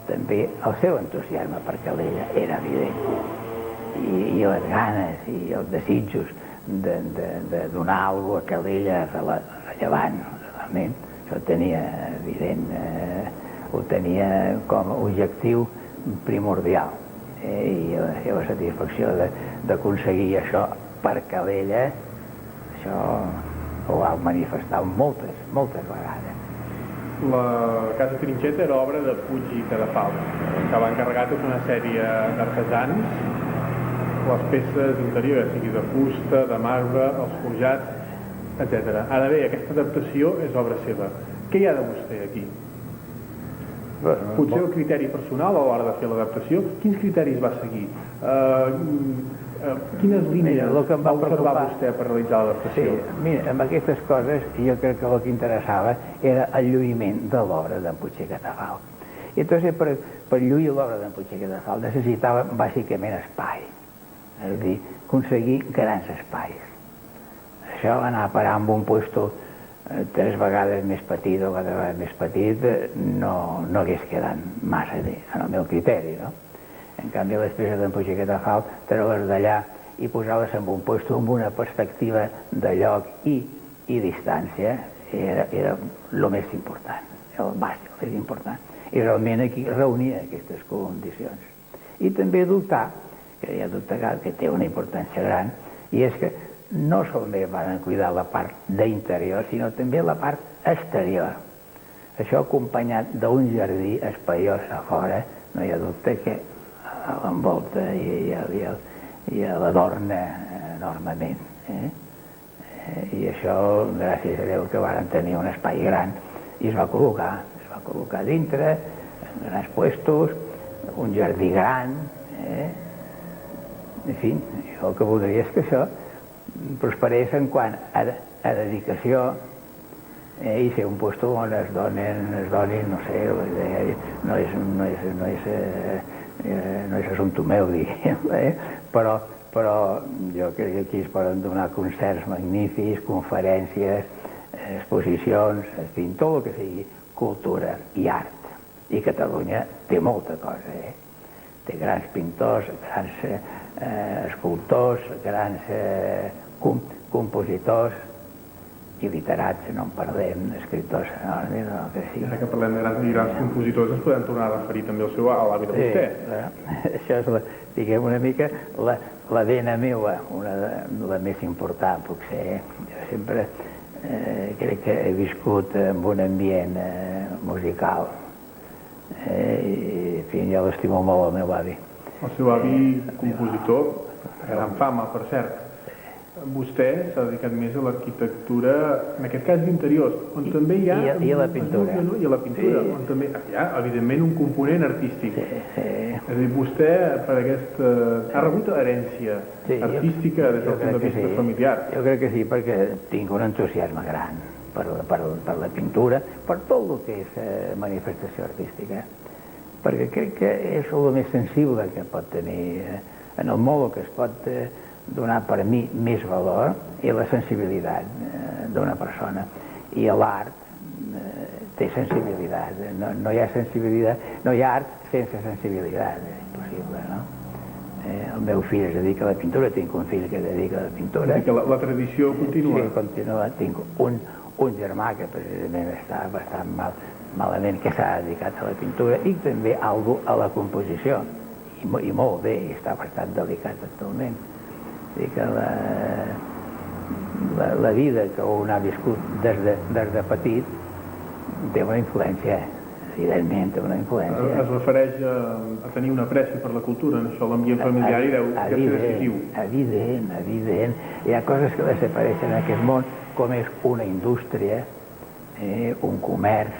també el seu entusiasme per Calella era evident. I les ganes i els desitjos de donar alguna cosa a Calella rellevant, realment. Això tenia evident, ho tenia com a objectiu primordial. I la seva satisfacció d'aconseguir això per Calella, això ho va manifestar moltes vegades. La Casa Trinxet era obra de Puig i Cadafalch, que va encarregar tota una sèrie d'artesans les peces interiors, sigui de fusta, de marbre, els forjats, etc. Ara bé, aquesta adaptació és obra seva. Què hi ha de vostè aquí? Potser el criteri personal a l'hora de fer l'adaptació, quins criteris va seguir? Quines línies va observar vostè per realitzar l'adaptació? Sí, mira, amb aquestes coses jo crec que el que interessava era el lluïment de l'obra d'en Puig i Cadafalch. I entonces per lluir l'obra d'en Puig i Cadafalch necessitava bàsicament espai. És a dir, aconseguir grans espais. Això anar a parar amb un puesto 3 vegades més petit o 4 vegades més petit no hagués quedat massa bé, en el meu criteri, no? En canvi, les peces d'en Puig i Cadafalch, treure-les d'allà i posar-les en un puesto amb una perspectiva de lloc i distància era el més important, el bàsic, el més important. I realment aquí reunia aquestes condicions. I també dubtar, que hi ha dubte que té una importància gran, i és que no solament van cuidar la part d'interior, sinó també la part exterior. Això acompanyat d'un jardí espaiós a fora, no hi ha dubte que l'envolta i l'adorna enormement. I això, gràcies a Déu, que varen tenir un espai gran i es va col·locar dintre, en grans puestos, un jardí gran, en fi, jo el que voldria és que això prosperés en quant a dedicació i ser un puesto on es donin, no sé, no és assumpte meu, diguem, però jo crec que aquí es poden donar concerts magnífics, conferències, exposicions, en fi, tot el que sigui cultura i art. I Catalunya té molta cosa, té grans pintors, grans escultors, grans compositors i literats, no en parlem, escriptors, Ara que parlem de grans compositors ens podem tornar a referir també a l'avi de vostè. Això és, diguem, una mica la vena meva, la més important, potser. Jo sempre crec que he viscut en un ambient musical. I fi, jo l'estimo molt, el meu avi. El seu avi, compositor, gran fama, per cert. Vostè s'ha dedicat més a l'arquitectura, en aquest cas d'interiors, on també hi ha... I a la pintura. I a la pintura, on també hi ha, evidentment, un component artístic. Sí. És a dir, vostè, per aquesta... ha rebut herència artística des del punt de vista familiar. Jo crec que sí, perquè tinc un entusiasme gran per la pintura, per tot el que és manifestació artística. Perquè crec que és el més sensible que pot tenir en el món, que es pot donar per mi més valor i la sensibilitat d'una persona. I l'art té sensibilitat. No hi ha sensibilitat, no hi ha art sense sensibilitat, és impossible, no? El meu fill es dedica a la pintura, tinc un fill que es dedica a la pintura. I que la tradició continua. Sí, continua. Tinc un germà que precisament està bastant malament, que s'ha dedicat a la pintura, i també algú a la composició. I molt bé, i està bastant delicat actualment. Dir que la vida que un ha viscut des de petit té una influència, evidentment té una influència. Es refereix a tenir una apreci per la cultura, en això l'ambient familiar hi deu ser decisiu. Evident. Hi ha coses que desapareixen en aquest món, com és una indústria, un comerç,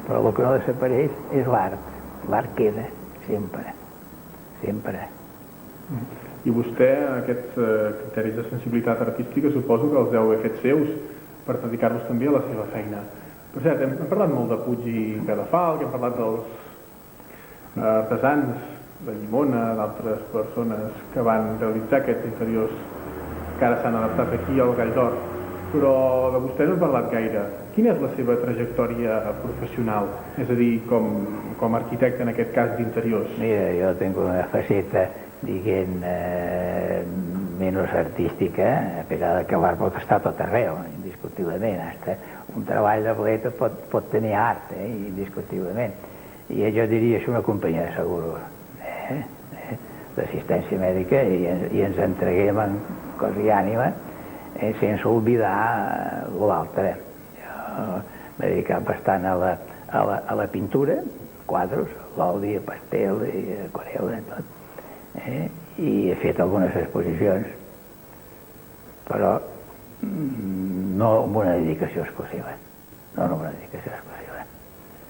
però el que no desapareix és l'art. L'art queda sempre. I vostè, aquests criteris de sensibilitat artística, suposo que els deu haver fet seus per dedicar-los també a la seva feina. Per cert, hem parlat molt de Puig i Cadafalch, hem parlat dels artesans de Llimona, d'altres persones que van realitzar aquests interiors que ara s'han adaptat aquí al Gall d'Or, però de vostè no hem parlat gaire. Quina és la seva trajectòria professional? És a dir, com a arquitecte, en aquest cas, d'interiors. Mira, jo tinc una faceta, diguem, menys artística, però que l'art pot estar tot arreu, indiscutiblement. Hasta un treball de boleta pot tenir art, indiscutiblement. I jo diria que és una companyia de seguros, d'assistència mèdica, i ens entreguem en cos i ànima, sense oblidar l'altre. Jo m'he dedicat bastant a la pintura, quadros, l'oli, pastel, aquarel·la, tot. I he fet algunes exposicions, però no amb una dedicació exclusiva.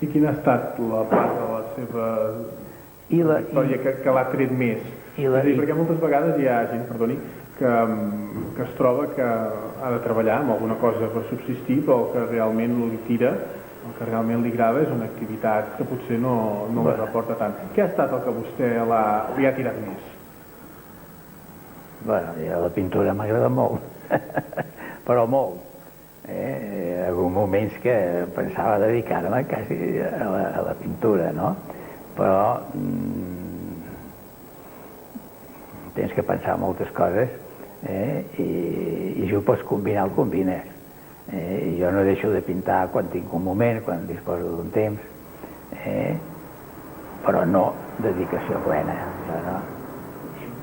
I quina ha estat la part de la seva trajectòria que l'ha tret més? És a dir, perquè moltes vegades hi ha gent, perdoni, que es troba que ha de treballar amb alguna cosa per subsistir, però el que realment li tira, el que realment li agrada és una activitat que potser no li reporta tant. Què ha estat el que vostè li ha tirat més? Bueno, la pintura m'agrada molt, però molt. Hi ha hagut moments que pensava dedicar-me quasi a la pintura, no? Però tens que pensar moltes coses i si ho pots combinar, el combines. Jo no deixo de pintar quan tinc un moment, quan disposo d'un temps, però no dedicació plena.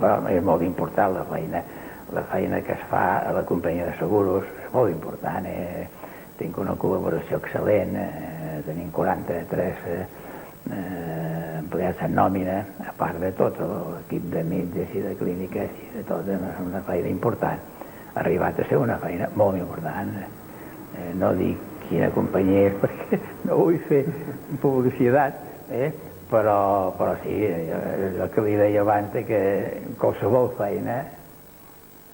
Però és molt important la feina que es fa a la companyia de seguros, és molt important. Tinc una col·laboració excel·lent, tenim 43 empleats en nòmina, a part de tot l'equip de metges i de clíniques i de tot, és una feina important. Ha arribat a ser una feina molt important. No dic quina companyia és perquè no vull fer publicitat, però sí, el que li deia abans, que qualsevol feina,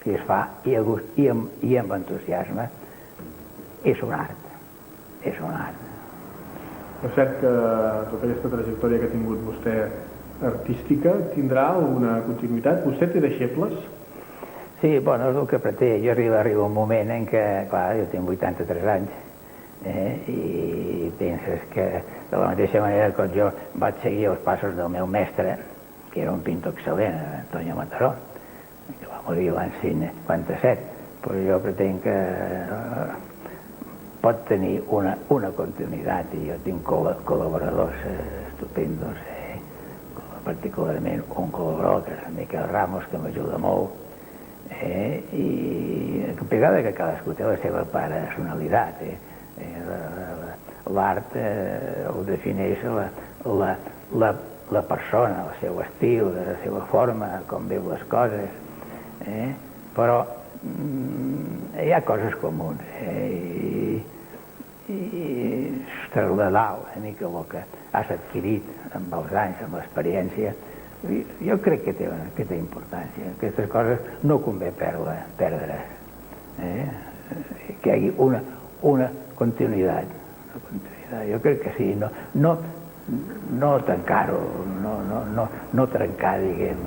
si es fa i a gust i amb entusiasme, és un art. És cert que tota aquesta trajectòria que ha tingut vostè artística tindrà alguna continuïtat? Vostè té deixebles? Sí, bueno, és el que pretén. Jo arriba un moment en què, clar, jo tinc 83 anys, i penses que de la mateixa manera que jo vaig seguir els passos del meu mestre, que era un pintor excel·lent, Antonio Mataró, que va morir l'any 57, però jo pretenc que pot tenir una continuïtat, i jo tinc col·laboradors estupendos, particularment un col·laborador que és Miquel Ramos, que m'ajuda molt, i a pesar que cadascú té la seva personalitat, l'art ho defineix la la persona, el seu estil, la seva forma, com veu les coses, però hi ha coses comuns, i traslladar una mica el que has adquirit amb els anys, amb l'experiència, jo crec que té importància. Aquestes coses no convé perdre-les, que hi hagi una continuïtat. Jo crec que sí, no tancar-ho, no trencar, diguem,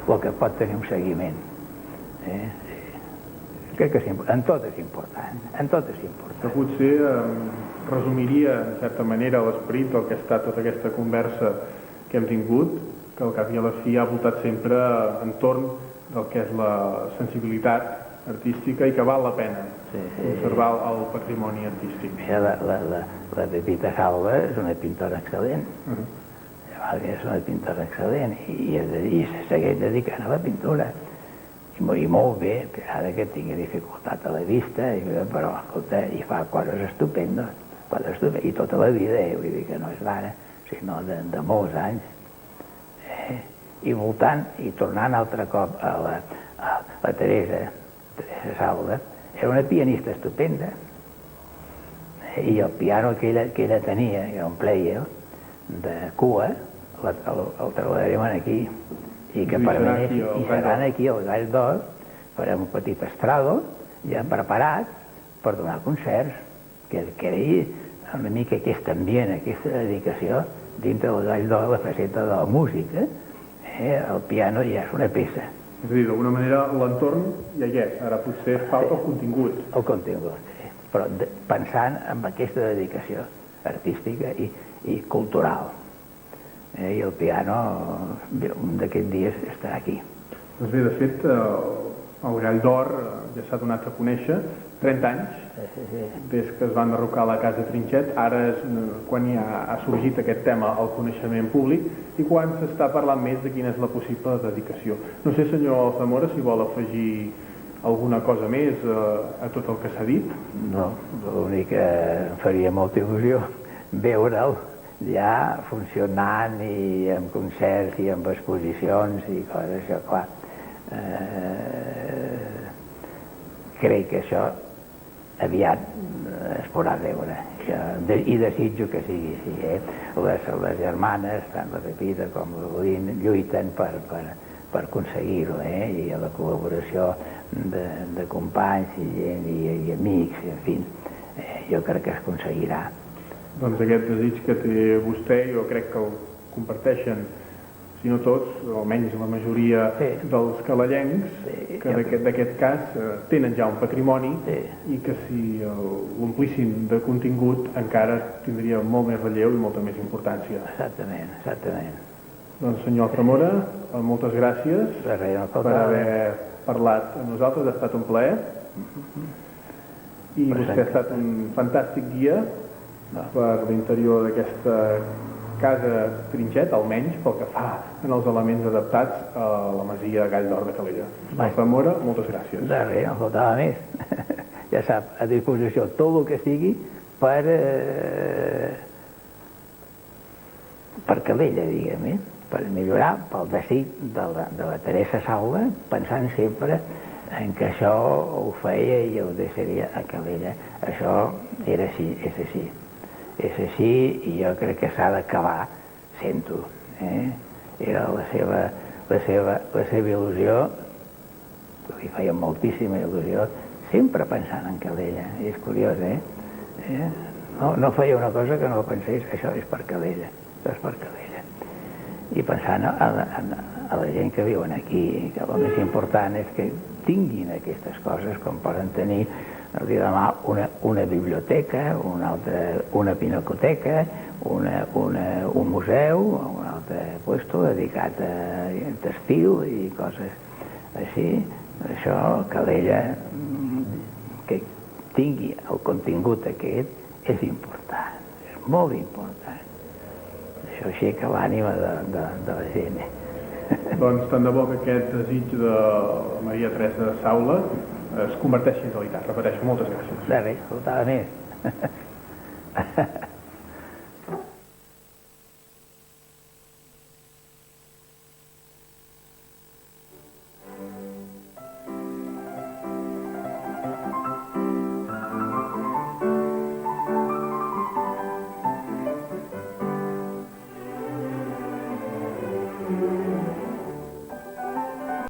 el que pot tenir un seguiment. Crec que en tot és important, Que potser resumiria, en certa manera, l'esperit del que ha estat tota aquesta conversa que hem tingut, que al cap i a la fi ha voltat sempre entorn del que és la sensibilitat artística i que val la pena conservar el patrimoni artístic. La Pepita Salva és una pintora excel·lent, és una pintora excel·lent i se segueix dedicant a la pintura. I molt bé, ara que tingui dificultat a la vista, però, escolta, i fa coses estupendes, i tota la vida, vull dir que no és d'ara, sinó de molts anys. I voltant, i tornant altre cop a la Teresa Salva, era una pianista estupenda, i el piano que ella tenia, era un player de cua, el treballarem aquí, i que seran aquí al Gall d'Or, farem un petit estrado ja preparat per donar concerts, que era una mica aquest ambient, aquesta dedicació dintre del Gall d'Or, la faceta de la música. El piano ja és una peça. És a dir, d'alguna manera l'entorn ja hi és, ara potser falta el contingut. El contingut, sí, però pensant en aquesta dedicació artística i cultural. I el piano un d'aquests dies estarà aquí. Doncs bé, de fet, el Gall d'Or ja s'ha donat a conèixer 30 anys des que es va enderrocar la Casa Trinxet. Ara és quan ha sorgit aquest tema al coneixement públic i quan s'està parlant més de quina és la possible dedicació. No sé, senyor Zamora, si vol afegir alguna cosa més a tot el que s'ha dit. No, l'únic que em faria molta il·lusió veure'l ja funcionant i amb concerts i amb exposicions i coses, això, clar. Crec que això aviat es podrà veure i desitjo que sigui així. Les germanes, tant la Pepita com l'Odín, lluiten per aconseguir-ho, i la col·laboració de companys i amics, en fi, jo crec que es aconseguirà. Doncs aquest desig que té vostè, jo crec que el comparteixen, si no tots, o almenys la majoria dels calellencs, que d'aquest cas tenen ja un patrimoni i que si l'omplissin de contingut encara tindria molt més relleu i molta més importància. Exactament. Doncs senyor Zamora, moltes gràcies per haver parlat amb nosaltres, ha estat un plaer. I vostè ha estat un fantàstic guia per l'interior d'aquesta Casa Trinxet, almenys pel que fa en els elements adaptats a la masia Gall d'Or de Calella. Zamora, moltes gràcies. De res, no faltava més. Ja sap, a disposició tot el que sigui per Calella, diguem, per millorar, pel desig de la Teresa Salva, pensant sempre en que això ho feia i ho deixaria a Calella. Això era així, és així. És així i jo crec que s'ha d'acabar sent-ho. Era la seva il·lusió, li feia moltíssima il·lusió, sempre pensant en Calella. És curiós, No feia una cosa que no pensés, això és per Calella, això és per Calella. I pensant a la gent que viuen aquí, que el més important és que tinguin aquestes coses com poden tenir demà una biblioteca, una pinacoteca, un museu, un altre lloc dedicat a textil i coses així. Això, Calella, que tingui el contingut aquest, és important, és molt important. Això aixeca l'ànima de la gent. Doncs tant de bo que aquest desig de Maria Teresa Saula es converteixi en realitat. Repeteixo, moltes gràcies. De res, faltava més.